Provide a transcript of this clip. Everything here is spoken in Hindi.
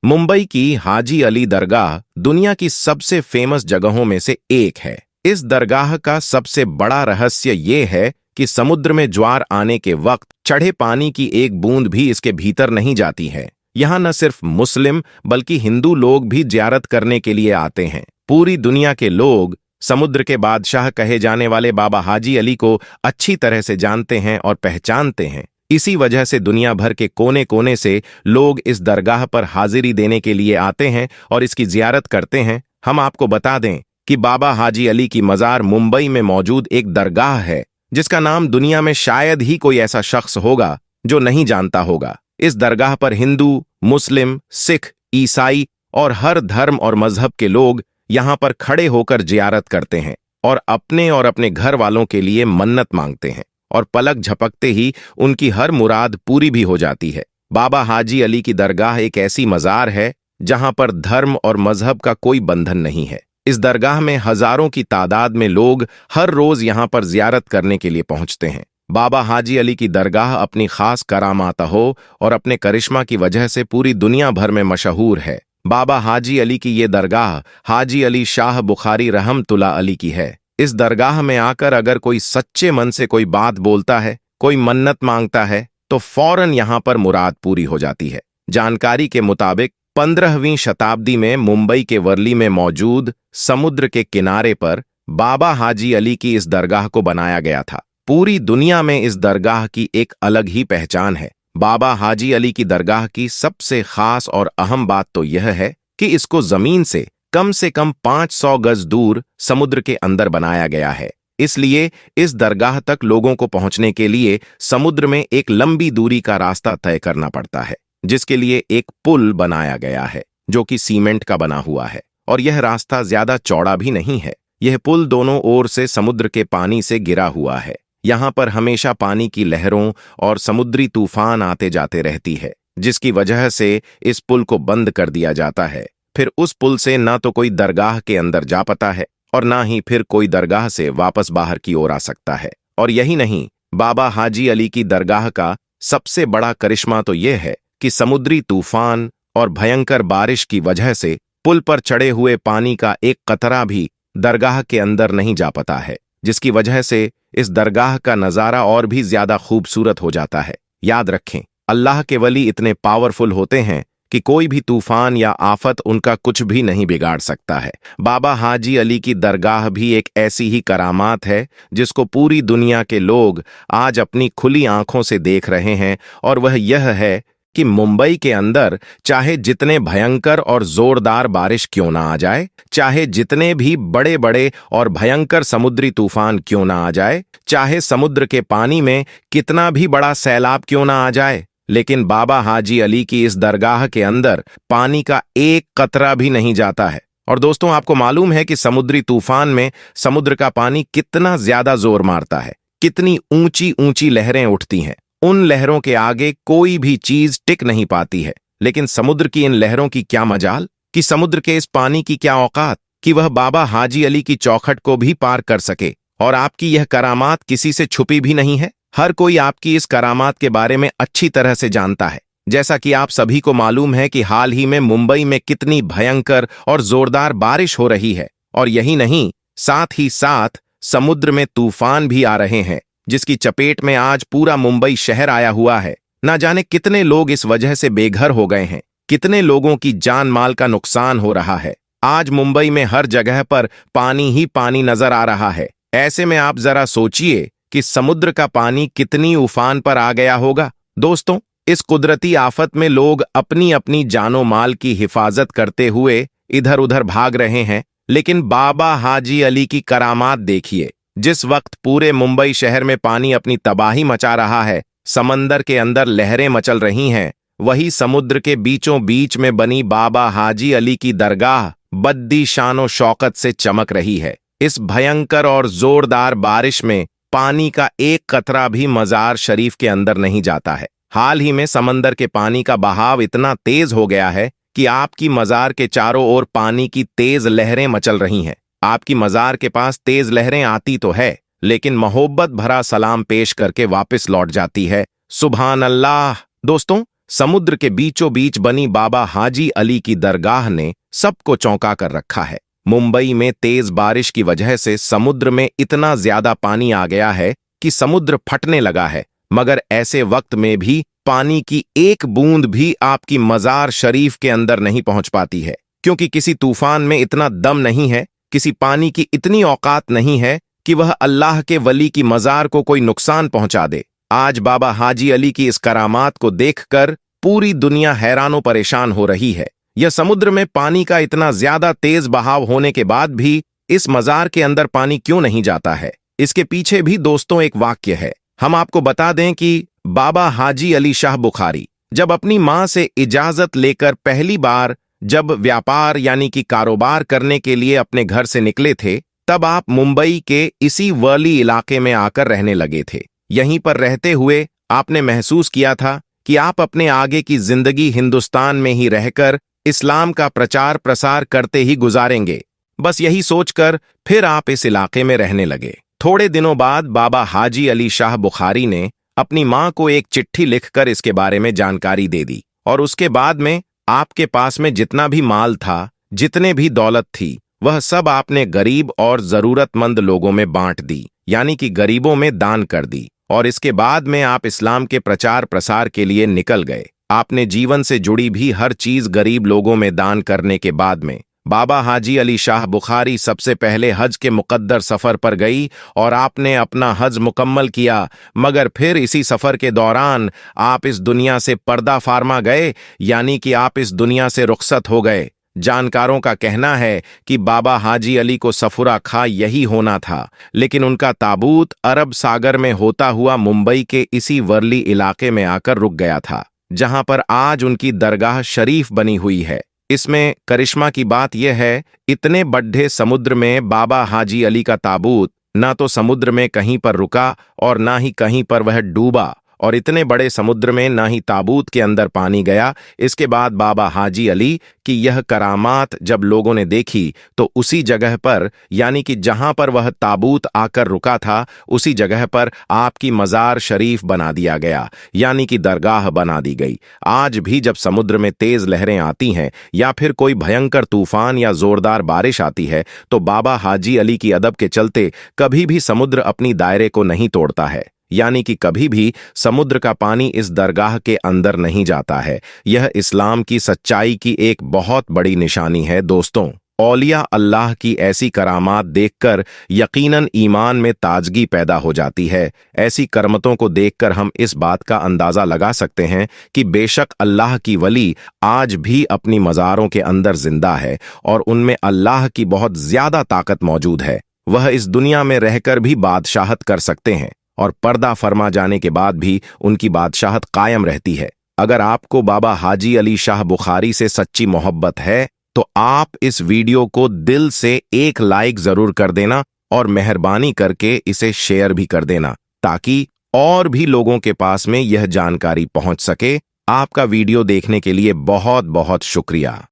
मुंबई की हाजी अली दरगाह दुनिया की सबसे फेमस जगहों में से एक है। इस दरगाह का सबसे बड़ा रहस्य ये है कि समुद्र में ज्वार आने के वक्त चढ़े पानी की एक बूंद भी इसके भीतर नहीं जाती है। यहाँ न सिर्फ मुस्लिम बल्कि हिंदू लोग भी जियारत करने के लिए आते हैं। पूरी दुनिया के लोग समुद्र के बादशाह कहे जाने वाले बाबा हाजी अली को अच्छी तरह से जानते हैं और पहचानते हैं। इसी वजह से दुनिया भर के कोने कोने से लोग इस दरगाह पर हाजिरी देने के लिए आते हैं और इसकी जियारत करते हैं। हम आपको बता दें कि बाबा हाजी अली की मज़ार मुंबई में मौजूद एक दरगाह है जिसका नाम दुनिया में शायद ही कोई ऐसा शख्स होगा जो नहीं जानता होगा। इस दरगाह पर हिंदू, मुस्लिम, सिख, ईसाई और हर धर्म और मजहब के लोग यहाँ पर खड़े होकर जियारत करते हैं और अपने घर वालों के लिए मन्नत मांगते हैं और पलक झपकते ही उनकी हर मुराद पूरी भी हो जाती है। बाबा हाजी अली की दरगाह एक ऐसी मज़ार है जहां पर धर्म और मजहब का कोई बंधन नहीं है। इस दरगाह में हजारों की तादाद में लोग हर रोज यहां पर जियारत करने के लिए पहुंचते हैं। बाबा हाजी अली की दरगाह अपनी खास करामात हो और अपने करिश्मा की वजह से पूरी दुनिया भर में मशहूर है। बाबा हाजी अली की ये दरगाह हाजी अली शाह बुखारी रहमतुल्लाह अली की है। इस दरगाह में आकर अगर कोई सच्चे मन से कोई बात बोलता है, कोई मन्नत मांगता है तो फौरन यहाँ पर मुराद पूरी हो जाती है। जानकारी के मुताबिक 15वीं शताब्दी में मुंबई के वर्ली में मौजूद समुद्र के किनारे पर बाबा हाजी अली की इस दरगाह को बनाया गया था। पूरी दुनिया में इस दरगाह की एक अलग ही पहचान है। बाबा हाजी अली की दरगाह की सबसे खास और अहम बात तो यह है कि इसको जमीन से कम 500 गज दूर समुद्र के अंदर बनाया गया है। इसलिए इस दरगाह तक लोगों को पहुंचने के लिए समुद्र में एक लंबी दूरी का रास्ता तय करना पड़ता है, जिसके लिए एक पुल बनाया गया है जो कि सीमेंट का बना हुआ है और यह रास्ता ज्यादा चौड़ा भी नहीं है। यह पुल दोनों ओर से समुद्र के पानी से घिरा हुआ है। यहाँ पर हमेशा पानी की लहरों और समुद्री तूफान आते जाते रहती है, जिसकी वजह से इस पुल को बंद कर दिया जाता है। फिर उस पुल से ना तो कोई दरगाह के अंदर जा पाता है और ना ही फिर कोई दरगाह से वापस बाहर की ओर आ सकता है। और यही नहीं, बाबा हाजी अली की दरगाह का सबसे बड़ा करिश्मा तो यह है कि समुद्री तूफान और भयंकर बारिश की वजह से पुल पर चढ़े हुए पानी का एक कतरा भी दरगाह के अंदर नहीं जा पाता है, जिसकी वजह से इस दरगाह का नज़ारा और भी ज्यादा खूबसूरत हो जाता है। याद रखें, अल्लाह के वली इतने पावरफुल होते हैं कि कोई भी तूफान या आफत उनका कुछ भी नहीं बिगाड़ सकता है। बाबा हाजी अली की दरगाह भी एक ऐसी ही करामात है जिसको पूरी दुनिया के लोग आज अपनी खुली आंखों से देख रहे हैं, और वह यह है कि मुंबई के अंदर चाहे जितने भयंकर और जोरदार बारिश क्यों ना आ जाए, चाहे जितने भी बड़े बड़े और भयंकर समुद्री तूफान क्यों ना आ जाए, चाहे समुद्र के पानी में कितना भी बड़ा सैलाब क्यों ना आ जाए, लेकिन बाबा हाजी अली की इस दरगाह के अंदर पानी का एक कतरा भी नहीं जाता है। और दोस्तों, आपको मालूम है कि समुद्री तूफान में समुद्र का पानी कितना ज्यादा जोर मारता है, कितनी ऊंची ऊंची लहरें उठती हैं। उन लहरों के आगे कोई भी चीज टिक नहीं पाती है। लेकिन समुद्र की इन लहरों की क्या मजाल, कि समुद्र के इस पानी की क्या औकात कि वह बाबा हाजी अली की चौखट को भी पार कर सके। और आपकी यह करामात किसी से छुपी भी नहीं है। हर कोई आपकी इस करामात के बारे में अच्छी तरह से जानता है। जैसा कि आप सभी को मालूम है कि हाल ही में मुंबई में कितनी भयंकर और जोरदार बारिश हो रही है। और यही नहीं, साथ ही साथ समुद्र में तूफान भी आ रहे हैं, जिसकी चपेट में आज पूरा मुंबई शहर आया हुआ है। ना जाने कितने लोग इस वजह से बेघर हो गए हैं, कितने लोगों की जान माल का नुकसान हो रहा है। आज मुंबई में हर जगह पर पानी ही पानी नजर आ रहा है। ऐसे में आप जरा सोचिए कि समुद्र का पानी कितनी उफान पर आ गया होगा। दोस्तों, इस कुदरती आफत में लोग अपनी अपनी जानो माल की हिफाजत करते हुए इधर उधर भाग रहे हैं, लेकिन बाबा हाजी अली की करामात देखिए। जिस वक्त पूरे मुंबई शहर में पानी अपनी तबाही मचा रहा है, समंदर के अंदर लहरें मचल रही हैं, वही समुद्र के बीचों बीच में बनी बाबा हाजी अली की दरगाह बद्दी शानो शौकत से चमक रही है। इस भयंकर और जोरदार बारिश में पानी का एक कतरा भी मजार शरीफ के अंदर नहीं जाता है। हाल ही में समंदर के पानी का बहाव इतना तेज हो गया है कि आपकी मजार के चारों ओर पानी की तेज लहरें मचल रही हैं। आपकी मजार के पास तेज लहरें आती तो है, लेकिन मोहब्बत भरा सलाम पेश करके वापस लौट जाती है। सुभान अल्लाह। दोस्तों, समुद्र के बीचों बीच बनी बाबा हाजी अली की दरगाह ने सबको चौंका कर रखा है। मुंबई में तेज बारिश की वजह से समुद्र में इतना ज्यादा पानी आ गया है कि समुद्र फटने लगा है, मगर ऐसे वक्त में भी पानी की एक बूंद भी आपकी मजार शरीफ के अंदर नहीं पहुंच पाती है, क्योंकि किसी तूफान में इतना दम नहीं है, किसी पानी की इतनी औकात नहीं है कि वह अल्लाह के वली की मजार को कोई नुकसान पहुंचा दे। आज बाबा हाजी अली की इस करामात को देखकर पूरी दुनिया हैरानो परेशान हो रही है। यह समुद्र में पानी का इतना ज्यादा तेज बहाव होने के बाद भी इस मजार के अंदर पानी क्यों नहीं जाता है? इसके पीछे भी दोस्तों एक वाक्य है। हम आपको बता दें कि बाबा हाजी अली शाह बुखारी जब अपनी मां से इजाजत लेकर पहली बार जब व्यापार यानी कि कारोबार करने के लिए अपने घर से निकले थे, तब आप मुंबई के इसी वर्ली इलाके में आकर रहने लगे थे। यहीं पर रहते हुए आपने महसूस किया था कि आप अपने आगे की जिंदगी हिंदुस्तान में ही रहकर इस्लाम का प्रचार प्रसार करते ही गुजारेंगे। बस यही सोचकर फिर आप इस इलाके में रहने लगे। थोड़े दिनों बाद बाबा हाजी अली शाह बुखारी ने अपनी मां को एक चिट्ठी लिखकर इसके बारे में जानकारी दे दी, और उसके बाद में आपके पास में जितना भी माल था, जितने भी दौलत थी, वह सब आपने गरीब और जरूरतमंद लोगों में बांट दी, यानी कि गरीबों में दान कर दी। और इसके बाद में आप इस्लाम के प्रचार प्रसार के लिए निकल गए। आपने जीवन से जुड़ी भी हर चीज गरीब लोगों में दान करने के बाद में बाबा हाजी अली शाह बुखारी सबसे पहले हज के मुकद्दर सफर पर गई और आपने अपना हज मुकम्मल किया। मगर फिर इसी सफर के दौरान आप इस दुनिया से पर्दा फार्मा गए, यानी कि आप इस दुनिया से रुखसत हो गए। जानकारों का कहना है कि बाबा हाजी अली को सफुरा खा यही होना था, लेकिन उनका ताबूत अरब सागर में होता हुआ मुंबई के इसी वर्ली इलाके में आकर रुक गया था, जहां पर आज उनकी दरगाह शरीफ बनी हुई है। इसमें करिश्मा की बात यह है, इतने बड्ढे समुद्र में बाबा हाजी अली का ताबूत ना तो समुद्र में कहीं पर रुका और ना ही कहीं पर वह डूबा, और इतने बड़े समुद्र में ना ही ताबूत के अंदर पानी गया। इसके बाद बाबा हाजी अली की यह करामात जब लोगों ने देखी तो उसी जगह पर, यानी कि जहां पर वह ताबूत आकर रुका था, उसी जगह पर आपकी मजार शरीफ बना दिया गया, यानी कि दरगाह बना दी गई। आज भी जब समुद्र में तेज लहरें आती हैं या फिर कोई भयंकर तूफान या जोरदार बारिश आती है, तो बाबा हाजी अली की अदब के चलते कभी भी समुद्र अपनी दायरे को नहीं तोड़ता है, यानी कि कभी भी समुद्र का पानी इस दरगाह के अंदर नहीं जाता है। यह इस्लाम की सच्चाई की एक बहुत बड़ी निशानी है। दोस्तों, औलिया अल्लाह की ऐसी करामात देखकर यकीनन ईमान में ताजगी पैदा हो जाती है। ऐसी करमतों को देखकर हम इस बात का अंदाजा लगा सकते हैं कि बेशक अल्लाह की वली आज भी अपनी मज़ारों के अंदर जिंदा है और उनमें अल्लाह की बहुत ज्यादा ताकत मौजूद है। वह इस दुनिया में रहकर भी बादशाहत कर सकते हैं और पर्दा फरमा जाने के बाद भी उनकी बादशाहत कायम रहती है। अगर आपको बाबा हाजी अली शाह बुखारी से सच्ची मोहब्बत है तो आप इस वीडियो को दिल से एक लाइक जरूर कर देना और मेहरबानी करके इसे शेयर भी कर देना, ताकि और भी लोगों के पास में यह जानकारी पहुंच सके। आपका वीडियो देखने के लिए बहुत बहुत शुक्रिया।